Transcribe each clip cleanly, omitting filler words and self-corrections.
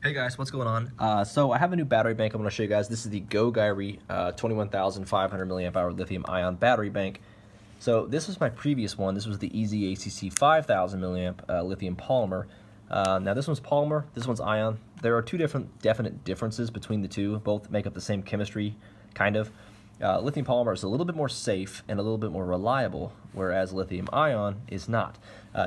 Hey guys, what's going on? So I have a new battery bank I'm going to show you guys. This is the GOGYRE 21,500 milliamp hour lithium ion battery bank. So this was my previous one. This was the EasyACC 5000 milliamp lithium polymer. Now this one's polymer, this one's ion. There are two definite differences between the two. Both make up the same chemistry, kind of. Lithium polymer is a little bit more safe and a little bit more reliable, whereas lithium ion is not.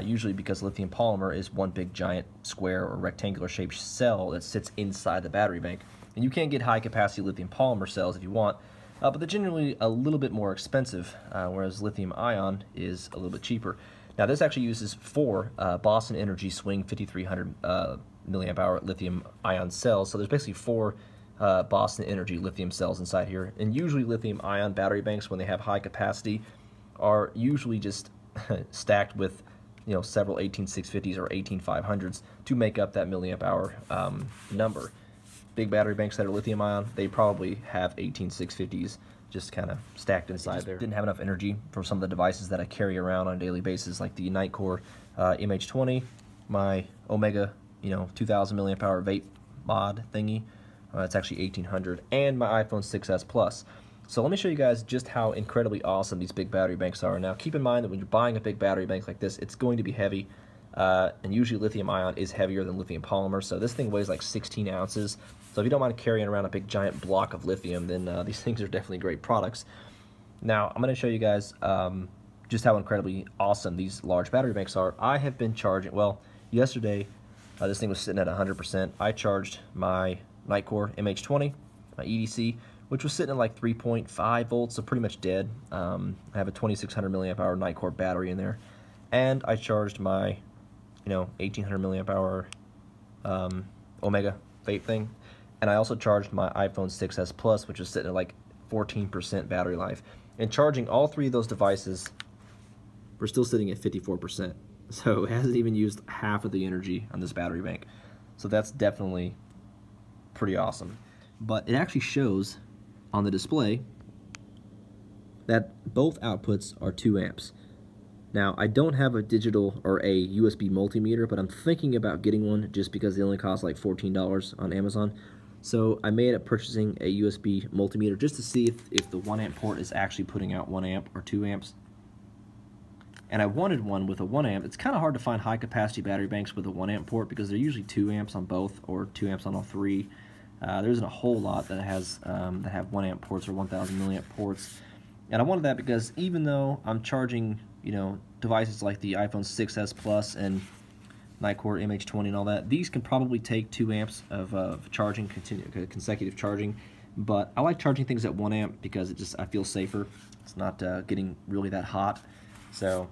Usually because lithium polymer is one big giant square or rectangular shaped cell that sits inside the battery bank. And you can get high capacity lithium polymer cells if you want, but they're generally a little bit more expensive, whereas lithium ion is a little bit cheaper. Now this actually uses 4 Boston Energy Swing 5300 milliamp hour lithium ion cells, so there's basically 4 Boston Energy lithium cells inside here. And usually lithium ion battery banks, when they have high capacity, are usually just stacked with several 18650s or 18500s to make up that milliamp hour number. Big battery banks that are lithium ion, they probably have 18650s just kind of stacked inside there. Didn't have enough energy for some of the devices that I carry around on a daily basis, like the Nitecore MH20, my Omega 2000 milliamp hour vape mod thingy. It's actually 1800, and my iPhone 6s Plus. So let me show you guys just how incredibly awesome these big battery banks are. Now keep in mind that when you're buying a big battery bank like this, it's going to be heavy, and usually lithium ion is heavier than lithium polymer, so this thing weighs like 16 ounces. So if you don't mind carrying around a big giant block of lithium, then these things are definitely great products. Now I'm going to show you guys just how incredibly awesome these large battery banks are. I have been charging, well, yesterday this thing was sitting at 100%. I charged my Nitecore MH20, my EDC, which was sitting at like 3.5 volts, so pretty much dead. I have a 2600 milliamp hour Nitecore battery in there, and I charged my 1800 milliamp hour Omega vape thing, and I also charged my iPhone 6s Plus, which was sitting at like 14% battery life. And charging all 3 of those devices, we're still sitting at 54%. So it hasn't even used half of the energy on this battery bank. So that's definitely pretty awesome. But it actually shows on the display that both outputs are 2 amps. Now I don't have a digital or a USB multimeter, but I'm thinking about getting one just because they only cost like $14 on Amazon. So I made up purchasing a USB multimeter just to see if the 1 amp port is actually putting out 1 amp or 2 amps. And I wanted one with a 1 amp. It's kind of hard to find high capacity battery banks with a 1 amp port because they're usually 2 amps on both or 2 amps on all 3. There isn't a whole lot that has that have 1 amp ports or 1000 milliamp ports, and I wanted that because even though I'm charging devices like the iPhone 6s Plus and Nitecore MH20 and all that, these can probably take 2 amps of charging, consecutive charging. But I like charging things at 1 amp because I feel safer. It's not getting really that hot, so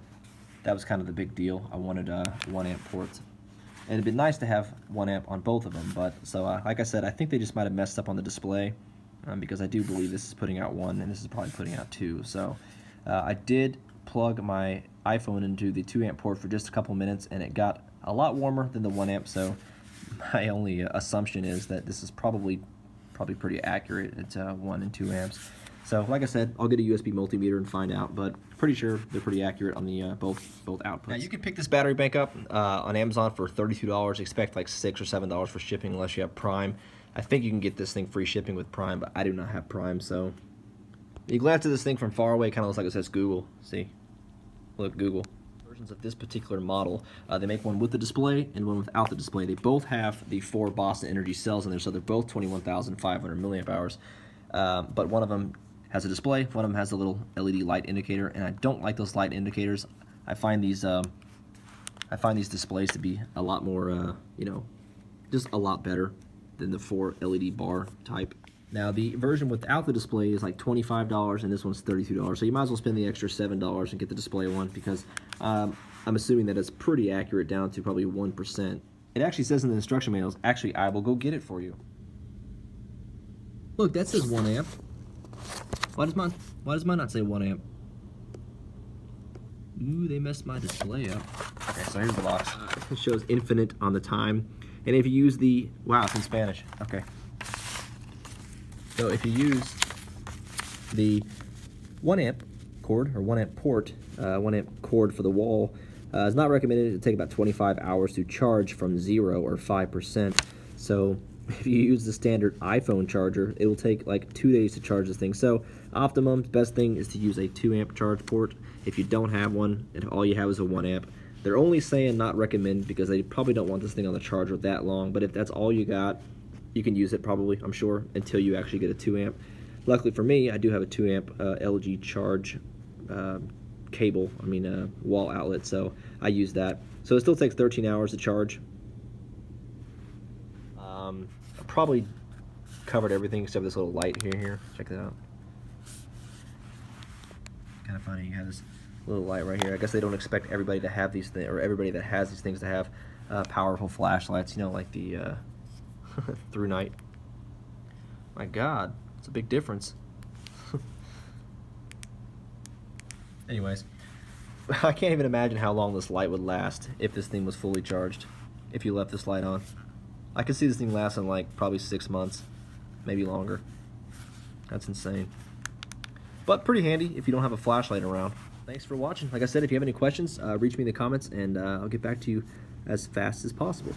that was kind of the big deal. I wanted 1 amp ports. And it'd be nice to have 1 amp on both of them, but so like I said, I think they just might have messed up on the display because I do believe this is putting out 1 and this is probably putting out 2. So I did plug my iPhone into the 2 amp port for just a couple minutes, and it got a lot warmer than the 1 amp. So my only assumption is that this is probably pretty accurate. It's 1 and 2 amps. So like I said, I'll get a USB multimeter and find out, but pretty sure they're pretty accurate on the both outputs. Now you can pick this battery bank up on Amazon for $32. Expect like $6 or $7 for shipping unless you have Prime. I think you can get this thing free shipping with Prime, but I do not have Prime, so you glance at this thing from far away, kind of looks like it says Google. See, look, Google. Versions of this particular model, they make one with the display and one without the display. They both have the 4 Boston Energy cells in there, so they're both 21,500 milliamp hours. But one of them has a display, one of them has a little LED light indicator, and I don't like those light indicators. I find these displays to be a lot more, just a lot better than the 4 LED bar type. Now the version without the display is like $25, and this one's $32. So you might as well spend the extra $7 and get the display one because I'm assuming that it's pretty accurate down to probably 1%. It actually says in the instruction manuals. Actually, I will go get it for you. Look, that says 1 amp. Why does mine not say 1 amp? Ooh, they messed my display up. Okay, so here's the box. It shows infinite on the time. And if you use the, wow, it's in Spanish. Okay. So if you use the 1 amp cord or 1 amp port, 1 amp cord for the wall, it's not recommended. It'll take about 25 hours to charge from 0 or 5%. So if you use the standard iPhone charger, it will take like 2 days to charge this thing. So optimum, best thing is to use a 2 amp charge port. If you don't have one, and all you have is a 1 amp, they're only saying not recommend because they probably don't want this thing on the charger that long. But if that's all you got, you can use it probably, I'm sure, until you actually get a 2 amp. Luckily for me, I do have a 2 amp LG charge cable, wall outlet, so I use that. So it still takes 13 hours to charge. I probably covered everything except this little light here. Check that out. Kind of funny, you have this little light right here. I guess they don't expect everybody to have these things, or everybody that has these things to have powerful flashlights, you know, like the through night. My God, it's a big difference. Anyways, I can't even imagine how long this light would last if this thing was fully charged, if you left this light on. I could see this thing lasting like probably 6 months, maybe longer. That's insane. But pretty handy if you don't have a flashlight around. Thanks for watching. Like I said, if you have any questions, reach me in the comments and I'll get back to you as fast as possible.